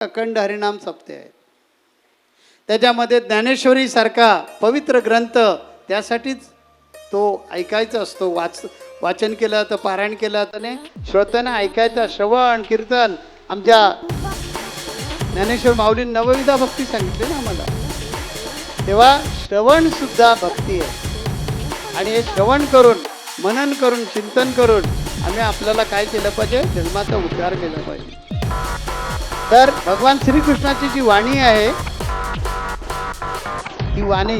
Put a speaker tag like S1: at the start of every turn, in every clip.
S1: अखंड हरिनाम सप्ते आहे. त्याच्यामध्ये ज्ञानेश्वरी सारखा पवित्र ग्रंथ त्यासाठीच तो ऐकायचा असतो. वाचन केलं तर पारायण केलं तर नाही, श्रोत्यानं ऐकायचं. श्रवण कीर्तन आमच्या ज्ञानेश्वर माऊलींनी नवविधा भक्ती सांगितली ना आम्हाला. तेव्हा श्रवण सुद्धा भक्ती आहे. आणि हे श्रवण करून मनन करून चिंतन करून आम्ही आपल्याला काय केलं पाहिजे, जन्माचा उद्धार केला पाहिजे. तर भगवान श्रीकृष्णाची जी वाणी आहे ती वाणी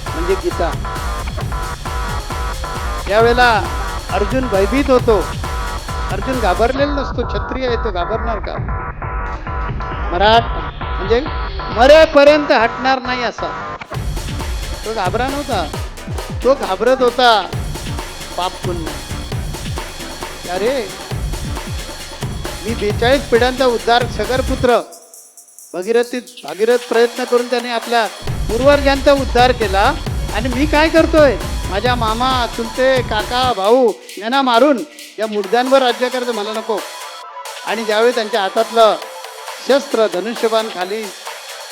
S1: म्हणजे गीता. यावेळेला अर्जुन भयभीत होतो. अर्जुन घाबरलेला नसतो, क्षत्रिय आहे तो, घाबरणार का? म्हणजे मरेपर्यंत हटणार नाही असा तो घाबरा नव्हता. तो घाबरत होता पाप पुण्य. अरे मी 42 पिढ्यांचा उद्धार, सगरपुत्र भागीरथ प्रयत्न करून त्याने आपल्या पूर्वजांचा उद्धार केला, आणि मी काय करतोय, माझ्या मामा चुलते काका भाऊ यांना मारून या मुर्द्यांवर राज्य करायचं मला नको. आणि ज्यावेळी त्यांच्या हातातलं शस्त्र धनुष्यबाण खाली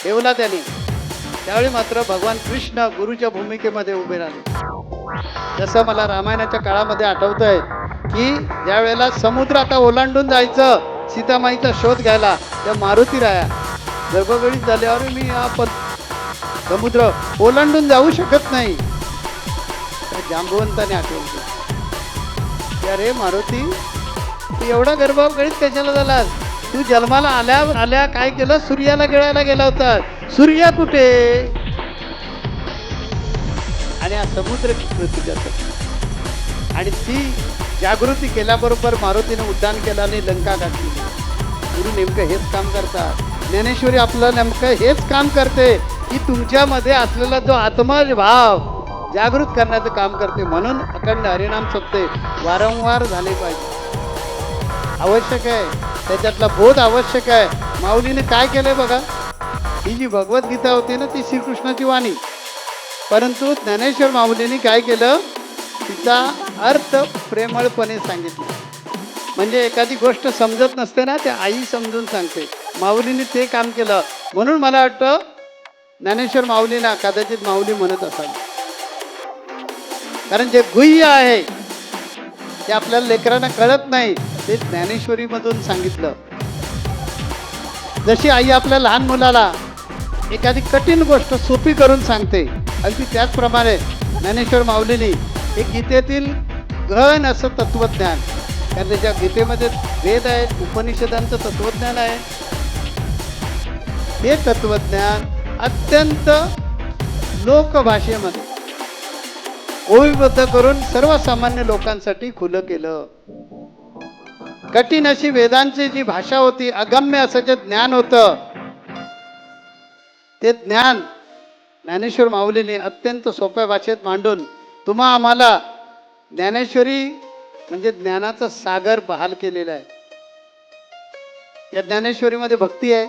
S1: ठेवला त्याने, त्यावेळी मात्र भगवान कृष्ण गुरुच्या भूमिकेमध्ये उभे राहिले. जसं मला रामायणाच्या काळामध्ये आठवतंय की ज्या वेळेला समुद्र आता ओलांडून जायचं सीतामाईचा शोध घ्यायला, त्या मारुती राया गर्भगडीत झाल्यावर मी आपण समुद्र ओलांडून जाऊ शकत नाही. त्या जांबवंताने आठवलं, अरे मारुती तू एवढा गर्भगडीत कशाला झालास? तू जन्माला आल्या काय केलं, सूर्याला गिळायला गेला होता. सूर्य कुठे? आणि हा समुद्र तुझ्यासाठी. आणि ती जागृती केल्याबरोबर मारुतीने उड्डाण केलं आणि लंका गाठली. गुरु नेमकं हेच काम करतात. ज्ञानेश्वरी आपलं नेमकं हेच काम करते की तुमच्यामध्ये असलेला जो आत्मभाव जागृत करण्याचं काम करते. म्हणून अखंड हरिनाम सप्ते वारंवार झाले पाहिजे, आवश्यक आहे. त्याच्यातला बोध आवश्यक आहे. माऊलीने काय केलंय बघा, ही जी भगवद्गीता होती ना ती श्रीकृष्णाची वाणी, परंतु ज्ञानेश्वर माऊलीने काय केलं, तिचा अर्थ प्रेमळपणे सांगितला. म्हणजे एखादी गोष्ट समजत नसते ना, ते आई समजून सांगते. माऊलीने ते काम केलं. म्हणून मला वाटतं ज्ञानेश्वर माऊलींना कदाचित माऊली म्हणत असावी, कारण जे गुह्य आहे ते आपल्याला लेकरांना कळत नाही, ते ज्ञानेश्वरीमधून सांगितलं. जशी आई आपल्या लहान मुलाला एखादी कठीण गोष्ट सोपी करून सांगते, अगदी त्याचप्रमाणे ज्ञानेश्वर माऊलींनी हे गीतेतील गहन असं तत्वज्ञान, कारण त्याच्या गीतेमध्ये वेद आहेत, उपनिषदांचं तत्वज्ञान आहे. हे तत्वज्ञान अत्यंत लोकभाषेमध्ये ओळीबद्ध करून सर्वसामान्य लोकांसाठी खुलं केलं. कठीण अशी वेदांची जी भाषा होती, अगम्य असं जे ज्ञान होतं, ते ज्ञान ज्ञानेश्वर माऊलीने अत्यंत सोप्या भाषेत मांडून तुम्हा आम्हाला ज्ञानेश्वरी म्हणजे ज्ञानाचा सागर बहाल केलेला आहे. या ज्ञानेश्वरीमध्ये भक्ती आहे,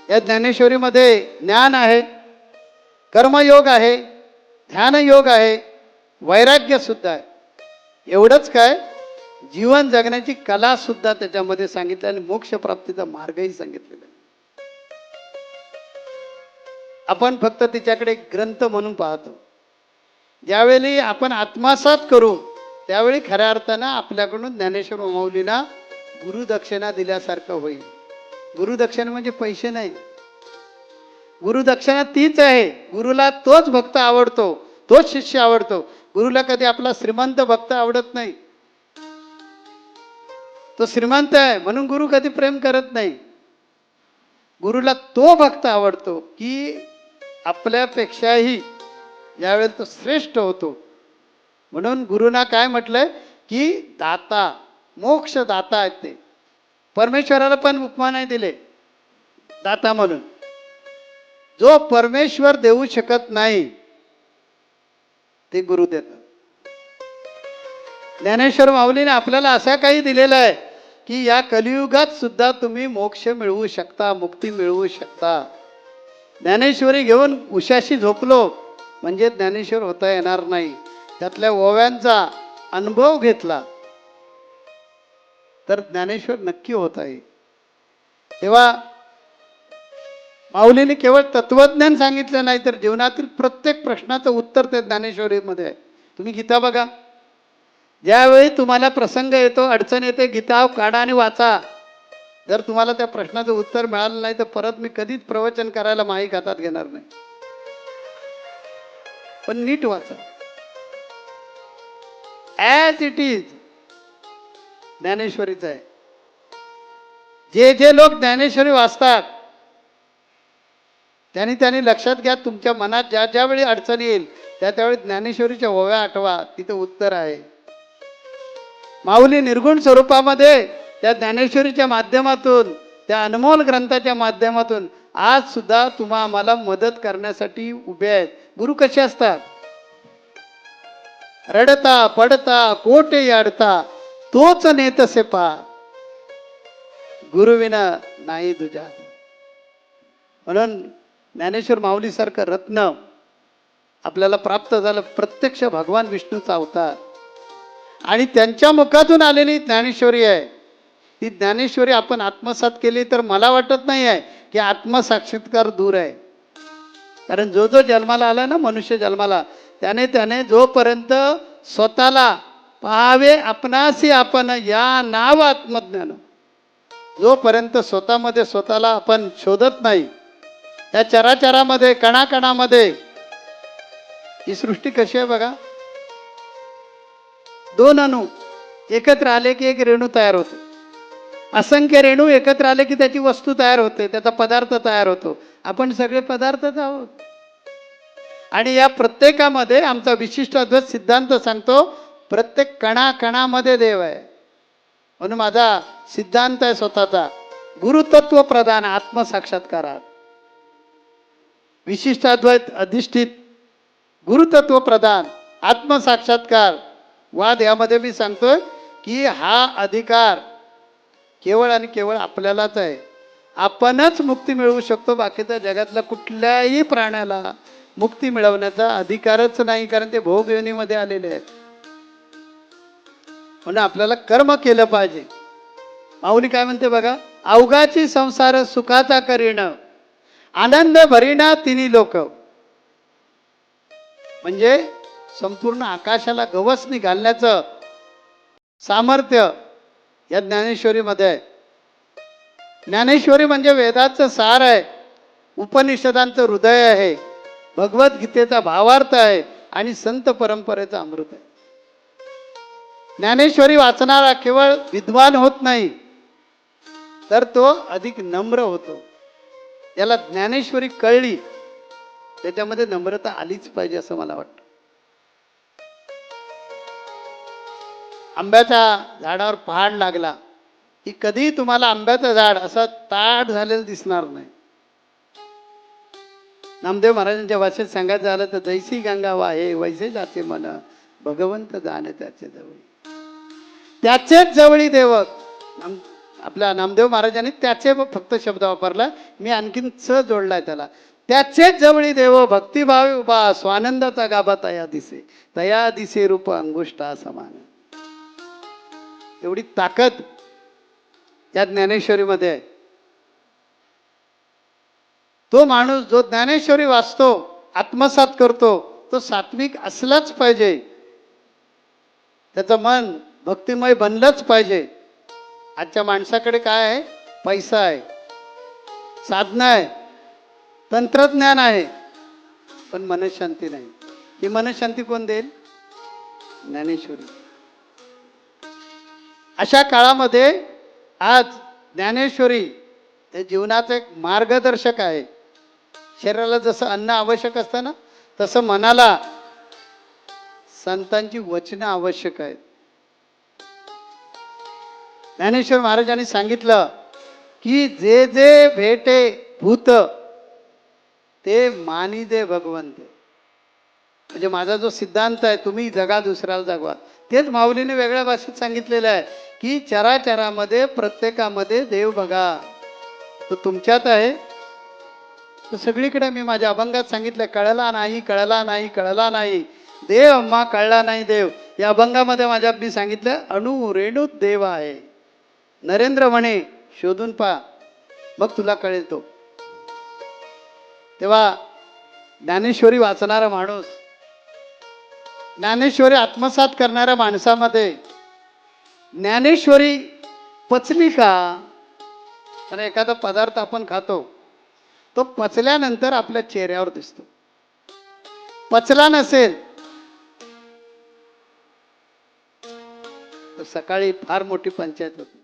S1: या ज्ञानेश्वरीमध्ये ज्ञान आहे, कर्मयोग आहे, ध्यानयोग आहे, वैराग्य सुद्धा आहे. एवढंच काय, जीवन जगण्याची कला सुद्धा त्याच्यामध्ये सांगितली आणि मोक्ष प्राप्तीचा मार्गही सांगितलेला आहे. आपण फक्त तिच्याकडे ग्रंथ म्हणून पाहतो. ज्यावेळी आपण आत्मसात करू त्यावेळी खऱ्या अर्थानं आपल्याकडून ज्ञानेश्वर माऊलींना गुरुदक्षिणा दिल्यासारखं होईल. गुरुदक्षिणा म्हणजे पैसे नाही, गुरुदक्षिणा तीच आहे. गुरुला तोच भक्त आवडतो, तोच शिष्य आवडतो. गुरुला कधी आपला श्रीमंत भक्त आवडत नाही. तो श्रीमंत आहे म्हणून गुरु कधी प्रेम करत नाही. गुरुला तो भक्त आवडतो की आपल्यापेक्षाही यावेळेला तो श्रेष्ठ होतो. म्हणून गुरुना काय म्हटलंय की दाता, मोक्ष दाता आहेत ते. परमेश्वराला पण उपमा नाही दिले दाता म्हणून. जो परमेश्वर देऊ शकत नाही ते गुरु देतात. ज्ञानेश्वर माऊलीने आपल्याला असा काही दिलेला आहे की या कलियुगात सुद्धा तुम्ही मोक्ष मिळवू शकता, मुक्ती मिळवू शकता. ज्ञानेश्वरी घेऊन उशाशी झोपलो म्हणजे ज्ञानेश्वर होता येणार नाही. त्यातल्या ओव्यांचा अनुभव घेतला तर ज्ञानेश्वर नक्की होता येईल. तेव्हा माऊलीने केवळ तत्वज्ञान सांगितलं नाही, तर जीवनातील प्रत्येक प्रश्नाचं उत्तर ते ज्ञानेश्वरीमध्ये आहे. तुम्ही गीता बघा, ज्यावेळी तुम्हाला प्रसंग येतो, अडचण येते, गीता काढा आणि वाचा. जर तुम्हाला त्या प्रश्नाचं उत्तर मिळालं नाही, तर परत मी कधीच प्रवचन करायला माईक हातात घेणार नाही. पण नीट वाचा, ॲज इट इज ज्ञानेश्वरीचं आहे. जे जे लोक ज्ञानेश्वरी वाचतात त्यांनी लक्षात घ्या, तुमच्या मनात ज्या ज्यावेळी अडचण येईल त्यावेळी ज्ञानेश्वरीच्या ओव्या आठवा, तिथे उत्तर आहे. माऊली निर्गुण स्वरूपामध्ये त्या ज्ञानेश्वरीच्या माध्यमातून, त्या अनमोल ग्रंथाच्या माध्यमातून आज सुद्धा तुम्हा आम्हाला मदत करण्यासाठी उभे आहेत. गुरु कसे असतात? रडता पडता कोटे अडता तोच नेतसे पा, गुरुविना नाही तुझ्या. म्हणून ज्ञानेश्वर माऊली सारखं रत्न आपल्याला प्राप्त झालं, प्रत्यक्ष भगवान विष्णूचा अवतार, आणि त्यांच्या मुखातून आलेली ज्ञानेश्वरी आहे. ती ज्ञानेश्वरी आपण आत्मसात केली तर मला वाटत नाही आहे की आत्मसाक्षात्कार दूर आहे. कारण जो जो जन्माला आला ना, मनुष्य जन्माला, त्याने जोपर्यंत स्वतःला पाहावे आपणासी आपण या नाव आत्मज्ञान, जोपर्यंत स्वतःमध्ये स्वतःला आपण शोधत नाही, या चराचरामध्ये कणाकणामध्ये, ही सृष्टी कशी आहे बघा, दोन अणू एकत्र आले की एक रेणू तयार होते, असंख्य रेणू एकत्र आले की त्याची वस्तू तयार होते, त्याचा पदार्थ तयार होतो. आपण सगळे पदार्थच आहोत. आणि या प्रत्येकामध्ये आमचा विशिष्ट अद्वैत सिद्धांत सांगतो, प्रत्येक कणाकणामध्ये देव आहे. म्हणून माझा सिद्धांत आहे स्वतःचा, गुरुतत्व प्रधान आत्मसाक्षात्कारात, विशिष्ट अद्वैत अधिष्ठित गुरुतत्व प्रधान आत्मसाक्षात्कार वाद. यामध्ये मी सांगतोय की हा अधिकार केवळ आणि केवळ आपल्यालाच आहे. आपणच मुक्ती मिळवू शकतो. बाकीच्या जगातल्या कुठल्याही प्राण्याला मुक्ती मिळवण्याचा अधिकारच नाही, कारण ते भोगयोनीमध्ये आलेले आहेत. म्हणून आपल्याला कर्म केलं पाहिजे. माऊली काय म्हणते बघा, अवघाची संसार सुखाचा करीण, आनंद भरीना तिन्ही लोक. म्हणजे संपूर्ण आकाशाला गवसणी घालण्याचं सामर्थ्य या ज्ञानेश्वरीमध्ये आहे. ज्ञानेश्वरी म्हणजे वेदाचं सार आहे, उपनिषदांचं हृदय आहे, भगवद्गीतेचा भावार्थ आहे आणि संत परंपरेचा अमृत आहे. ज्ञानेश्वरी वाचणारा केवळ विद्वान होत नाही, तर तो अधिक नम्र होतो. याला ज्ञानेश्वरी कळली, त्याच्यामध्ये नम्रता आलीच पाहिजे असं मला वाटतं. आंब्याच्या झाडावर पहाड लागला की कधी तुम्हाला आंब्याचं झाड असं ताट झालेलं दिसणार नाही. नामदेव महाराजांच्या भाषेत सांगायचं झालं तर, जैसी गंगा वाहे वैसे जाते मन, भगवंत जाणे त्याचे जवळी. त्याचेच जवळी देव. आपल्या नामदेव महाराजांनी त्याचे फक्त शब्द वापरला, मी आणखीन च जोडलाय त्याला. त्याचेच जवळी देव भक्तिभावे उभा, स्वानंदाचा गाभा तया दिसे, तया दिसे रूप अंगुष्ठा समान. एवढी ताकद या ज्ञानेश्वरीमध्ये आहे. तो माणूस जो ज्ञानेश्वरी वाचतो, आत्मसात करतो, तो सात्विक असलाच पाहिजे. त्याचं मन भक्तिमय बनलंच पाहिजे. आजच्या माणसाकडे काय आहे? पैसा आहे, साधना आहे, तंत्रज्ञान आहे, पण मनशांती नाही. ही मनशांती कोण देईल? ज्ञानेश्वरी. अशा काळामध्ये आज ज्ञानेश्वरी हे जीवनाचं एक मार्गदर्शक आहे. शरीराला जसं अन्न आवश्यक असतं ना, तसं मनाला संतांची वचनं आवश्यक आहेत. ज्ञानेश्वर महाराजांनी सांगितलं की जे जे भेटे भूत ते मानी दे भगवंत. म्हणजे माझा जो सिद्धांत आहे, तुम्ही जगा दुसऱ्याला जगवा, तेच माऊलीने वेगळ्या भाषेत सांगितलेलं आहे की चराचरामध्ये प्रत्येकामध्ये देव बघा. तो तुमच्यात आहे, तो सगळीकडे. मी माझ्या अभंगात सांगितलं, कळला नाही कळला नाही कळला नाही देव अम्मा, कळला नाही देव. या अभंगामध्ये माझ्या मी सांगितलं, अणु रेणूत देव आहे. नरेंद्र म्हणे शोधून पहा, मग तुला कळेल तो. तेव्हा ज्ञानेश्वरी वाचणारा माणूस, ज्ञानेश्वरी आत्मसात करणाऱ्या माणसामध्ये ज्ञानेश्वरी पचली का? तर एखादा पदार्थ आपण खातो, तो पचल्यानंतर आपल्या चेहऱ्यावर दिसतो. पचला नसेल तर सकाळी फार मोठी पंचायत होती.